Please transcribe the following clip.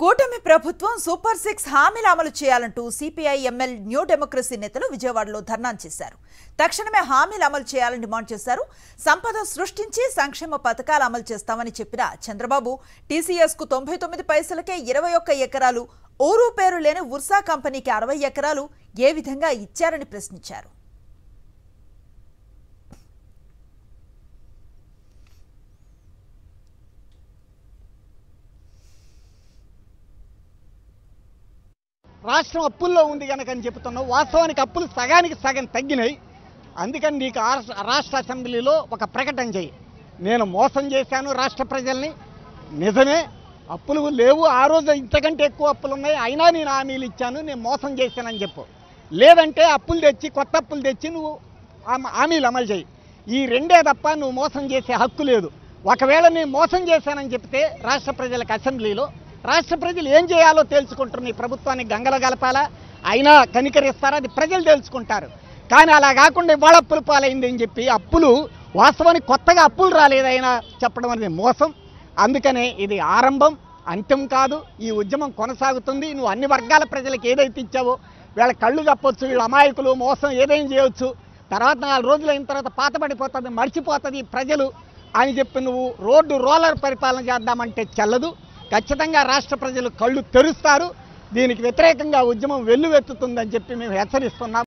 కూటమి ప్రభుత్వం సూపర్ 6 హామీలు అమలు చేయాలంటూ సిపిఐ ఎంఎల్ న్యూ డెమోక్రసీ నేతలు విజయవాడలో ధర్నా చేశారు. తక్షణమే హామీలు అమలు చేయాలని డిమాండ్ చేశారు. సంపద సృష్టించి సంక్షేమ పథకాలు అమలు చేస్తామని చెప్పిన చంద్రబాబు టీసీఎస్ కు 99 పైసలకే 21 ఎకరాలు, ఊరు పేరు లేని ఉర్సా కంపెనీకి 60 ఎకరాలు ఏ విధంగా ఇచ్చారని ప్రశ్నించారు. రాష్ట్రం అప్పుల్లో ఉంది కనుకని చెబుతున్నావు. వాస్తవానికి అప్పులు సగానికి సగం తగ్గినాయి. అందుకని నీకు రాష్ట్ర అసెంబ్లీలో ఒక ప్రకటన చేయి. నేను మోసం చేశాను రాష్ట్ర ప్రజల్ని, నిజమే అప్పులు లేవు, ఆ రోజు ఇంతకంటే ఎక్కువ అప్పులు ఉన్నాయి, అయినా నేను హామీలు ఇచ్చాను, నేను మోసం చేశానని చెప్పు. లేదంటే అప్పులు తెచ్చి కొత్త అప్పులు తెచ్చి నువ్వు హామీలు అమలు చేయి. ఈ రెండే తప్ప నువ్వు మోసం చేసే హక్కు లేదు. ఒకవేళ నేను మోసం చేశానని చెప్తే రాష్ట్ర ప్రజలకు అసెంబ్లీలో రాష్ట్ర ప్రజలు ఏం చేయాలో తెలుసుకుంటారు. ఈ ప్రభుత్వాన్ని గంగలో గలపాలా, అయినా కనికరిస్తారా, అది ప్రజలు తెలుసుకుంటారు. కానీ అలా కాకుండా ఇవాళ అప్పులు పాలైంది అని చెప్పి అప్పులు వాస్తవానికి కొత్తగా అప్పులు రాలేదైనా చెప్పడం అనేది మోసం. అందుకనే ఇది ఆరంభం, అంత్యం కాదు. ఈ ఉద్యమం కొనసాగుతుంది. నువ్వు అన్ని వర్గాల ప్రజలకు ఏదైతే ఇచ్చావో వీళ్ళ కళ్ళు కప్పొచ్చు, వీళ్ళ అమాయకులు మోసం ఏదైనా చేయవచ్చు, తర్వాత 4 రోజులు అయిన తర్వాత పాతపడిపోతుంది, మర్చిపోతుంది ప్రజలు అని చెప్పి నువ్వు రోలర్ పరిపాలన చేద్దామంటే చెల్లదు. ఖచ్చితంగా రాష్ట్ర ప్రజలు కళ్ళు తెరుస్తారు. దీనికి వ్యతిరేకంగా ఉద్యమం వెల్లువెత్తుతుందని చెప్పి మేము హెచ్చరిస్తున్నాం.